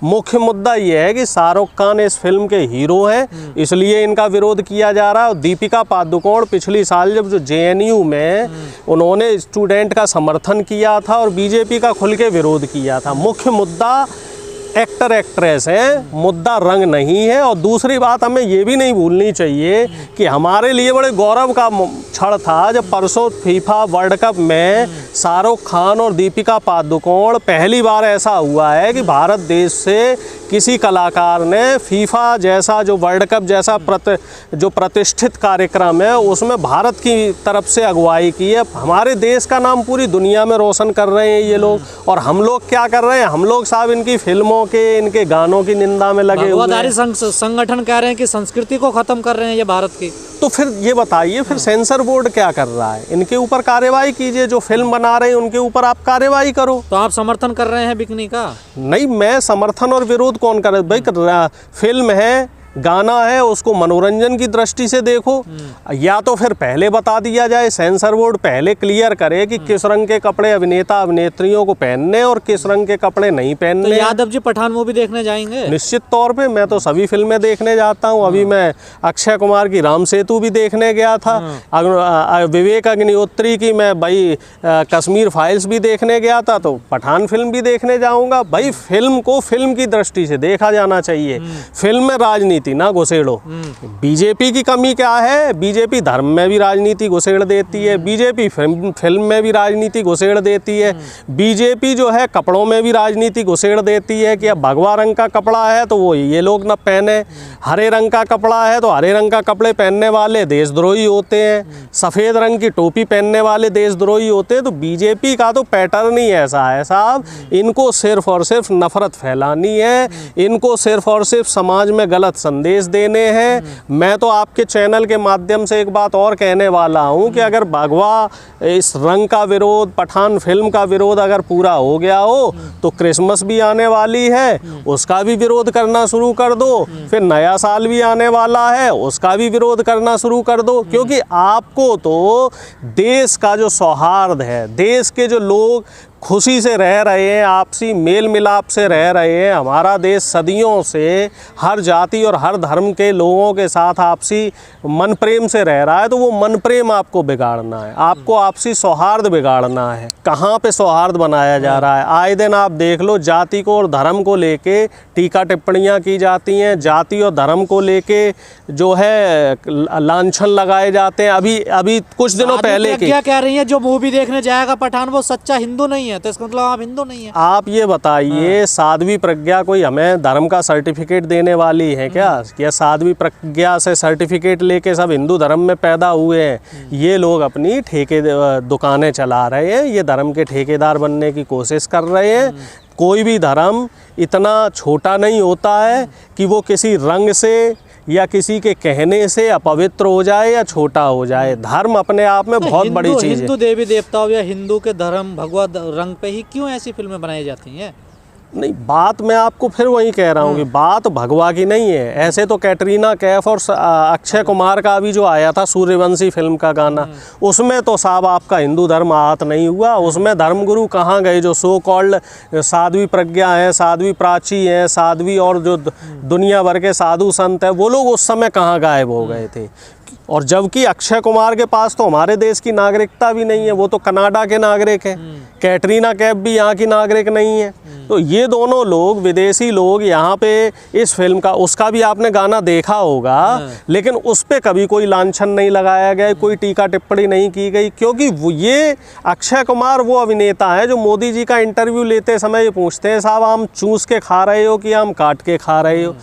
मुख्य मुद्दा ये है कि शाहरुख खान इस फिल्म के हीरो हैं, इसलिए इनका विरोध किया जा रहा है। और दीपिका पादुकोण पिछली साल जब जो JNU में उन्होंने स्टूडेंट का समर्थन किया था और बीजेपी का खुल के विरोध किया था। मुख्य मुद्दा एक्टर एक्ट्रेस हैं, मुद्दा रंग नहीं है। और दूसरी बात हमें ये भी नहीं भूलनी चाहिए कि हमारे लिए बड़े गौरव का क्षण था जब परसों फीफा वर्ल्ड कप में शाहरुख खान और दीपिका पादुकोण, पहली बार ऐसा हुआ है कि भारत देश से किसी कलाकार ने फीफा जैसा जो वर्ल्ड कप जैसा जो प्रतिष्ठित कार्यक्रम है उसमें भारत की तरफ से अगुवाई की है। हमारे देश का नाम पूरी दुनिया में रोशन कर रहे हैं ये लोग। और हम लोग क्या कर रहे हैं, हम लोग साहब इनकी फिल्मों के, इनके गानों की निंदा में लगे हुए हैं। संगठन कह रहे हैं कि संस्कृति को खत्म कर रहे हैं ये भारत की। तो फिर ये बताइए, फिर सेंसर बोर्ड क्या कर रहा है? इनके ऊपर कार्रवाई कीजिए, जो फिल्म बना रहे हैं उनके ऊपर आप कार्रवाई करो। तो आप समर्थन कर रहे हैं बिकनी का? नहीं, मैं समर्थन और विरोध कौन करे भाई? फिल्म है, गाना है, उसको मनोरंजन की दृष्टि से देखो। या तो फिर पहले बता दिया जाए, सेंसर बोर्ड पहले क्लियर करे कि किस रंग के कपड़े अभिनेता अभिनेत्रियों को पहनने और किस रंग के कपड़े नहीं पहनने। तो यादव जी पठान मूवी देखने जाएंगे? निश्चित तौर पे, मैं तो सभी फिल्में देखने जाता हूँ। अभी मैं अक्षय कुमार की राम सेतु भी देखने गया था। विवेक अग्निहोत्री की मैं भाई कश्मीर फाइल्स भी देखने गया था, तो पठान फिल्म भी देखने जाऊँगा। भाई फिल्म को फिल्म की दृष्टि से देखा जाना चाहिए। फिल्म में राजनीति ना घुसेड़ो। बीजेपी की कमी क्या है? बीजेपी धर्म में भी राजनीति घुसेड़ देती है, बीजेपी फिल्म में भी राजनीति घुसेड़ देती है, बीजेपी जो है कपड़ों में भी राजनीति घुसेड़ देती है कि अब भगवा रंग का कपड़ा है तो वो ये लोग ना पहने, हरे रंग का कपड़ा है तो हरे रंग का कपड़े पहनने वाले देशद्रोही होते हैं, सफ़ेद रंग की टोपी पहनने वाले देशद्रोही होते हैं। तो बीजेपी का तो पैटर्न ही ऐसा है साहब, इनको सिर्फ और सिर्फ नफरत फैलानी है, इनको सिर्फ और सिर्फ समाज में गलत संदेश देने हैं। मैं तो आपके चैनल के माध्यम से एक बात और कहने वाला हूं कि अगर भगवा इस रंग का विरोध, पठान फिल्म का विरोध अगर पूरा हो गया हो तो क्रिसमस भी आने वाली है, उसका भी विरोध करना शुरू कर दो। फिर नया साल भी आने वाला है, उसका भी विरोध करना शुरू कर दो। क्योंकि आपको तो देश का जो सौहार्द है, देश के जो लोग खुशी से रह रहे हैं, आपसी मेल मिलाप से रह रहे हैं, हमारा देश सदियों से हर जाति और हर धर्म के लोगों के साथ आपसी मन प्रेम से रह रहा है, तो वो मन प्रेम आपको बिगाड़ना है, आपको आपसी सौहार्द बिगाड़ना है। कहाँ पे सौहार्द बनाया जा रहा है? आए दिन आप देख लो, जाति को और धर्म को लेके टीका टिप्पणियाँ की जाती हैं, जाति और धर्म को लेके जो है लांछन लगाए जाते हैं। अभी कुछ दिनों पहले क्या कह रही है, जो मूवी देखने जाएगा पठान वो सच्चा हिंदू नहीं है, तो इसका मतलब आप हिंदू नहीं है। आप ये बताइए, साध्वी प्रज्ञा कोई हमें धर्म का सर्टिफिकेट देने वाली है क्या साध्वी प्रज्ञा से सर्टिफिकेट लेके सब हिंदू धर्म में पैदा हुए हैं? ये लोग अपनी ठेके दुकानें चला रहे हैं, ये धर्म के ठेकेदार बनने की कोशिश कर रहे हैं। कोई भी धर्म इतना छोटा नहीं होता है कि वो किसी रंग से या किसी के कहने से अपवित्र हो जाए या छोटा हो जाए। धर्म अपने आप में बहुत बड़ी चीज़ है। हिंदू देवी देवताओं या हिंदू के धर्म भगवा रंग पे ही क्यों ऐसी फिल्में बनाई जाती हैं? नहीं, बात मैं आपको फिर वही कह रहा हूँ कि बात भगवा की नहीं है। ऐसे तो कैटरीना कैफ और अक्षय कुमार का भी जो आया था सूर्यवंशी फिल्म का गाना, उसमें तो साहब आपका हिंदू धर्म आहत नहीं हुआ। उसमें धर्मगुरु कहाँ गए? जो सो कॉल्ड साध्वी प्रज्ञा हैं, साध्वी प्राची हैं, साध्वी और जो दुनिया भर के साधु संत हैं, वो लोग उस समय कहाँ गायब हो गए थे? और जबकि अक्षय कुमार के पास तो हमारे देश की नागरिकता भी नहीं है, वो तो कनाडा के नागरिक हैं। कैटरीना कैफ भी यहाँ की नागरिक नहीं है। तो ये दोनों लोग, विदेशी लोग यहाँ पे इस फिल्म का, उसका भी आपने गाना देखा होगा, लेकिन उस पर कभी कोई लांछन नहीं लगाया गया, कोई टीका टिप्पणी नहीं की गई। क्योंकि वो ये अक्षय कुमार वो अभिनेता है जो मोदी जी का इंटरव्यू लेते समय ये पूछते हैं, साहब आम चूस के खा रहे हो कि आम काट के खा रहे हो?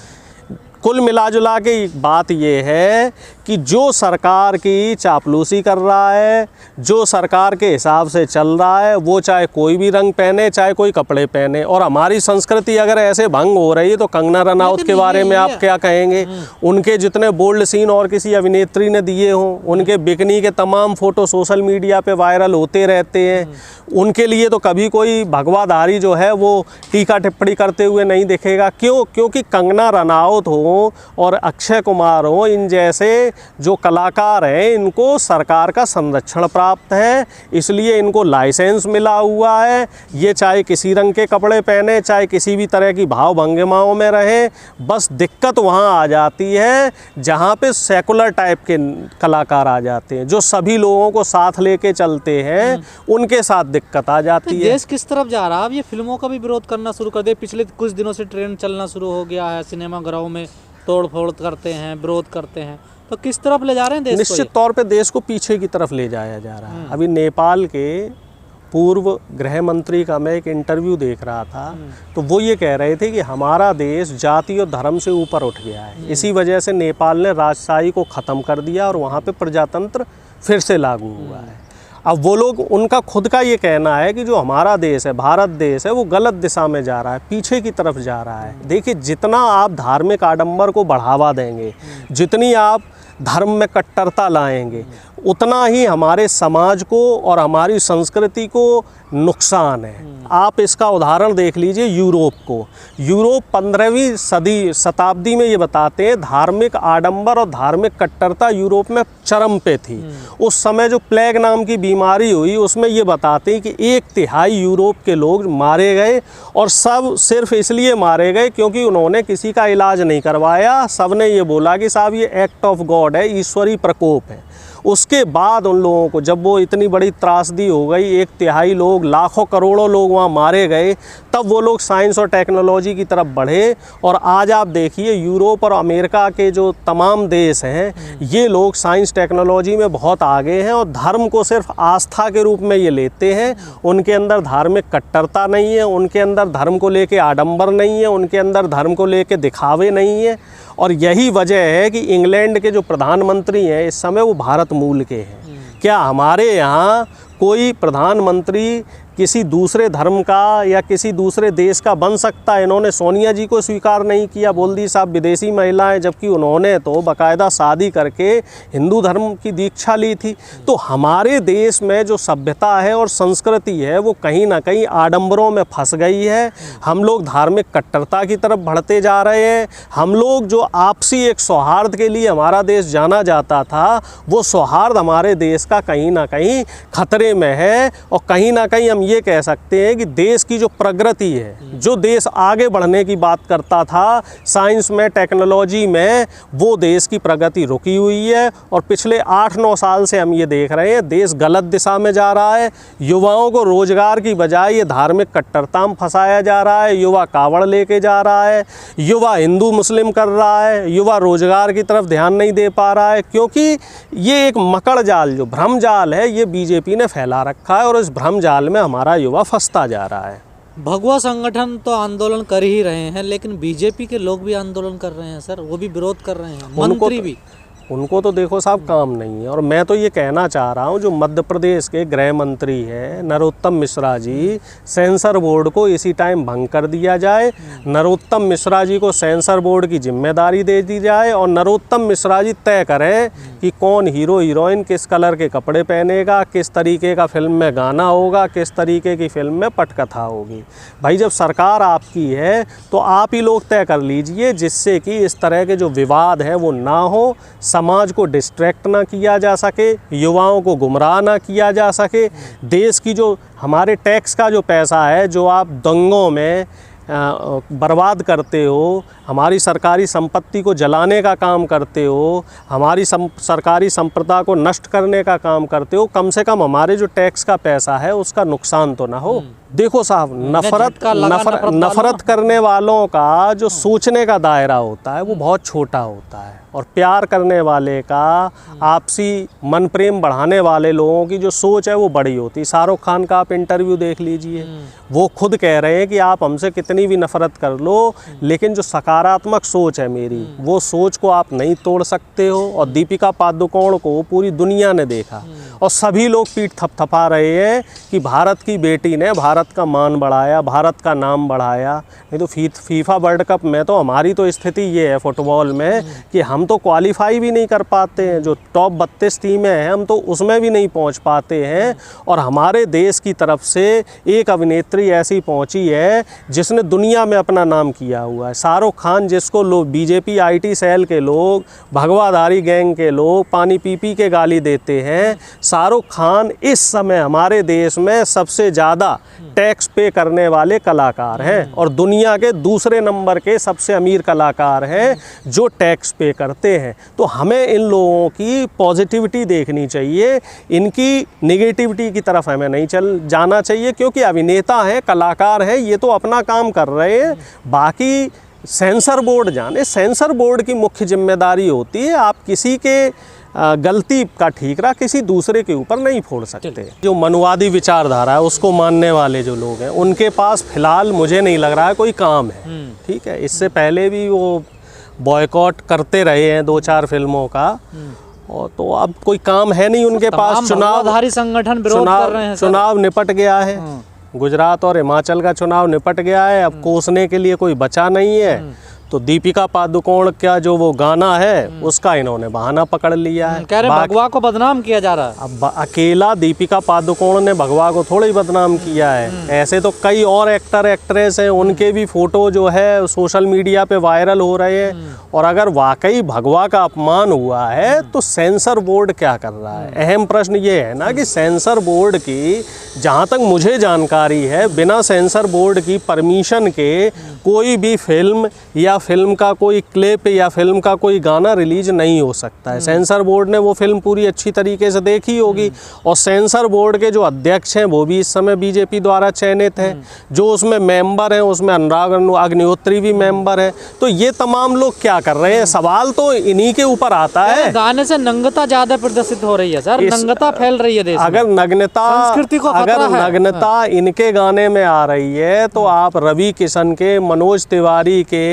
कुल मिलाजुला के बात ये है कि जो सरकार की चापलूसी कर रहा है, जो सरकार के हिसाब से चल रहा है, वो चाहे कोई भी रंग पहने, चाहे कोई कपड़े पहने। और हमारी संस्कृति अगर ऐसे भंग हो रही है तो कंगना रनौत के बारे में आप क्या कहेंगे? उनके जितने बोल्ड सीन और किसी अभिनेत्री ने दिए हों, उनके बिकनी के तमाम फ़ोटो सोशल मीडिया पे वायरल होते रहते हैं। उनके लिए तो कभी कोई भगवाधारी जो है वो टीका टिप्पणी करते हुए नहीं दिखेगा। क्यों? क्योंकि कंगना रनौत हो और अक्षय कुमार हो, इन जैसे जो कलाकार हैं इनको सरकार का संरक्षण प्राप्त है, इसलिए इनको लाइसेंस मिला हुआ है। ये चाहे किसी रंग के कपड़े पहने, चाहे किसी भी तरह की भाव भंगिमाओं में रहे, बस दिक्कत वहाँ आ जाती है जहाँ पे सेकुलर टाइप के कलाकार आ जाते हैं, जो सभी लोगों को साथ लेके चलते हैं, उनके साथ दिक्कत आ जाती है। देश किस तरफ जा रहा है? अब ये फिल्मों का भी विरोध करना शुरू कर दे। पिछले कुछ दिनों से ट्रेंड चलना शुरू हो गया है, सिनेमा घरों में तोड़ फोड़ करते हैं, विरोध करते हैं, तो किस तरफ ले जा रहे हैं देश को? निश्चित तौर पे देश को पीछे की तरफ ले जाया जा रहा है। अभी नेपाल के पूर्व गृह मंत्री का मैं एक इंटरव्यू देख रहा था, तो वो ये कह रहे थे कि हमारा देश जाति और धर्म से ऊपर उठ गया है, इसी वजह से नेपाल ने राजशाही को ख़त्म कर दिया और वहाँ पे प्रजातंत्र फिर से लागू हुआ है। अब वो लोग, उनका खुद का ये कहना है कि जो हमारा देश है, भारत देश है, वो गलत दिशा में जा रहा है, पीछे की तरफ जा रहा है। देखिए, जितना आप धार्मिक आडंबर को बढ़ावा देंगे, जितनी आप धर्म में कट्टरता लाएंगे, उतना ही हमारे समाज को और हमारी संस्कृति को नुकसान है। आप इसका उदाहरण देख लीजिए यूरोप को। यूरोप 15वीं शताब्दी में ये बताते हैं धार्मिक आडंबर और धार्मिक कट्टरता यूरोप में चरम पे थी। उस समय जो प्लेग नाम की बीमारी हुई, उसमें ये बताते हैं कि 1/3 यूरोप के लोग मारे गए, और सब सिर्फ इसलिए मारे गए क्योंकि उन्होंने किसी का इलाज नहीं करवाया। सब ने ये बोला कि साहब ये एक्ट ऑफ गॉड है, ईश्वरी प्रकोप है। उसके बाद उन लोगों को, जब वो इतनी बड़ी त्रासदी हो गई, 1/3 लोग, लाखों करोड़ों लोग वहाँ मारे गए, तब वो लोग साइंस और टेक्नोलॉजी की तरफ बढ़े। और आज आप देखिए यूरोप और अमेरिका के जो तमाम देश हैं, ये लोग साइंस टेक्नोलॉजी में बहुत आगे हैं और धर्म को सिर्फ आस्था के रूप में ये लेते हैं। उनके अंदर धार्मिक कट्टरता नहीं है, उनके अंदर धर्म को लेके आडंबर नहीं है, उनके अंदर धर्म को लेके दिखावे नहीं है। और यही वजह है कि इंग्लैंड के जो प्रधानमंत्री हैं इस समय वो भारत मूल के हैं। क्या हमारे यहाँ कोई प्रधानमंत्री किसी दूसरे धर्म का या किसी दूसरे देश का बन सकता है? इन्होंने सोनिया जी को स्वीकार नहीं किया, बोल दी साहब विदेशी महिलाएं, जबकि उन्होंने तो बाकायदा शादी करके हिंदू धर्म की दीक्षा ली थी। तो हमारे देश में जो सभ्यता है और संस्कृति है वो कहीं ना कहीं आडंबरों में फंस गई है। हम लोग धार्मिक कट्टरता की तरफ बढ़ते जा रहे हैं। हम लोग जो आपसी एक सौहार्द के लिए हमारा देश जाना जाता था, वो सौहार्द हमारे देश का कहीं ना कहीं खतरे में है। और कहीं ना कहीं हम ये कह सकते हैं कि देश की जो प्रगति है, जो देश आगे बढ़ने की बात करता था साइंस में, टेक्नोलॉजी में, वो देश की प्रगति रुकी हुई है। और पिछले 8-9 साल से हम ये देख रहे हैं देश गलत दिशा में जा रहा है। युवाओं को रोजगार की बजाय ये धार्मिक कट्टरता में फंसाया जा रहा है। युवा कावड़ लेके जा रहा है, युवा हिंदू मुस्लिम कर रहा है, युवा रोजगार की तरफ ध्यान नहीं दे पा रहा है, क्योंकि ये एक मकड़ जाल, जो भ्रम जाल है, ये बीजेपी ने फैला रखा है और इस भ्रम जाल में हमारा युवा फंसता जा रहा है। भगवा संगठन तो आंदोलन कर ही रहे हैं, लेकिन बीजेपी के लोग भी आंदोलन कर रहे हैं सर, वो भी विरोध कर रहे हैं, मंत्री भी। उनको तो देखो साहब काम नहीं है। और मैं तो ये कहना चाह रहा हूँ, जो मध्य प्रदेश के गृह मंत्री हैं नरोत्तम मिश्रा जी, सेंसर बोर्ड को इसी टाइम भंग कर दिया जाए। नरोत्तम मिश्रा जी को सेंसर बोर्ड की जिम्मेदारी दे दी जाए और नरोत्तम मिश्रा जी तय करें कि कौन हीरो हीरोइन किस कलर के कपड़े पहनेगा, किस तरीके का फिल्म में गाना होगा, किस तरीके की फिल्म में पटकथा होगी। भाई जब सरकार आपकी है तो आप ही लोग तय कर लीजिए, जिससे कि इस तरह के जो विवाद हैं वो ना हो, समाज को डिस्ट्रैक्ट ना किया जा सके, युवाओं को गुमराह ना किया जा सके। देश की जो हमारे टैक्स का जो पैसा है, जो आप दंगों में बर्बाद करते हो, हमारी सरकारी संपत्ति को जलाने का काम करते हो, हमारी सरकारी संपदा को नष्ट करने का काम करते हो, कम से कम हमारे जो टैक्स का पैसा है उसका नुकसान तो ना हो। देखो साहब, नफरत करने वालों का जो सोचने का दायरा होता है वो बहुत छोटा होता है, और प्यार करने वाले का, आपसी मन प्रेम बढ़ाने वाले लोगों की जो सोच है वो बड़ी होती है। शाहरुख खान का आप इंटरव्यू देख लीजिए, वो खुद कह रहे हैं कि आप हमसे कितनी भी नफरत कर लो, लेकिन जो सकारात्मक सोच है मेरी, वो सोच को आप नहीं तोड़ सकते हो। और दीपिका पादुकोण को पूरी दुनिया ने देखा और सभी लोग पीठ थपथपा रहे हैं कि भारत की बेटी ने, भारत भारत का मान बढ़ाया, भारत का नाम बढ़ाया। नहीं तो फीफा वर्ल्ड कप में तो हमारी तो स्थिति ये है फुटबॉल में कि हम तो क्वालिफाई भी नहीं कर पाते हैं। जो टॉप 32 टीमें हैं हम तो उसमें भी नहीं पहुंच पाते हैं। और हमारे देश की तरफ से एक अभिनेत्री ऐसी पहुंची है जिसने दुनिया में अपना नाम किया हुआ है। शाहरुख खान, जिसको लोग बीजेपी IT सेल के लोग, भगवाधारी गैंग के लोग पानी पी के गाली देते हैं, शाहरुख खान इस समय हमारे देश में सबसे ज़्यादा टैक्स पे करने वाले कलाकार हैं और दुनिया के दूसरे नंबर के सबसे अमीर कलाकार हैं जो टैक्स पे करते हैं। तो हमें इन लोगों की पॉजिटिविटी देखनी चाहिए, इनकी नेगेटिविटी की तरफ हमें नहीं जाना चाहिए, क्योंकि अभिनेता हैं, कलाकार हैं, ये तो अपना काम कर रहे हैं। बाकी सेंसर बोर्ड जाने, सेंसर बोर्ड की मुख्य जिम्मेदारी होती है आप किसी के गलती का ठीकरा किसी दूसरे के ऊपर नहीं फोड़ सकते। जो मनुवादी विचारधारा है उसको मानने वाले जो लोग हैं उनके पास फिलहाल मुझे नहीं लग रहा है कोई काम है। ठीक है, इससे पहले भी वो बॉयकॉट करते रहे हैं 2-4 फिल्मों का, और तो अब कोई काम है नहीं उनके पास। चुनावधारी संगठन विरोध कर रहे हैं। चुनाव निपट गया है, गुजरात और हिमाचल का चुनाव निपट गया है, अब कोसने के लिए कोई बचा नहीं है। तो दीपिका पादुकोण का जो वो गाना है उसका इन्होंने बहाना पकड़ लिया है। कह रहे भगवा को बदनाम किया जा रहा है। अब अकेला दीपिका पादुकोण ने भगवा को थोड़ा ही बदनाम किया है, ऐसे तो कई और एक्टर एक्ट्रेस हैं, उनके भी फोटो जो है सोशल मीडिया पे वायरल हो रहे हैं। और अगर वाकई भगवा का अपमान हुआ है तो सेंसर बोर्ड क्या कर रहा है? अहम प्रश्न ये है ना कि सेंसर बोर्ड की, जहाँ तक मुझे जानकारी है, बिना सेंसर बोर्ड की परमिशन के कोई भी फिल्म या फिल्म का कोई क्लिप या फिल्म का कोई गाना रिलीज नहीं हो सकता है। सेंसर बोर्ड ने वो फिल्म पूरी अच्छी तरीके से देखी होगी और सेंसर बोर्ड के जो अध्यक्ष हैं वो भी इस समय बीजेपी द्वारा चयनित हैं। जो उसमें मेंबर हैं उसमें अनुराग अग्निहोत्री भी मेंबर है। तो ये तमाम लोग क्या कर रहे हैं? सवाल तो इन्हीं के ऊपर आता है। गाने से नंगता ज्यादा प्रदर्शित हो रही है सर, नंगता फैल रही है देश में। अगर नग्नता इनके गाने में आ रही है तो आप रवि किशन के, मनोज तिवारी के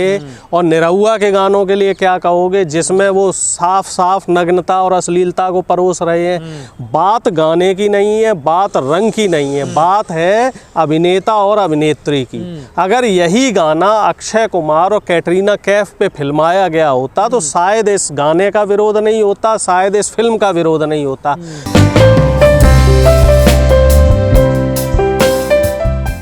और निरहुआ के गानों के लिए क्या कहोगे, जिसमें वो साफ साफ नग्नता और अश्लीलता को परोस रहे हैं। बात गाने की नहीं है, बात रंग की नहीं है, बात है अभिनेता और अभिनेत्री की। अगर यही गाना अक्षय कुमार और कैटरीना कैफ पे फिल्माया गया होता तो शायद इस गाने का विरोध नहीं होता, शायद इस फिल्म का विरोध नहीं होता।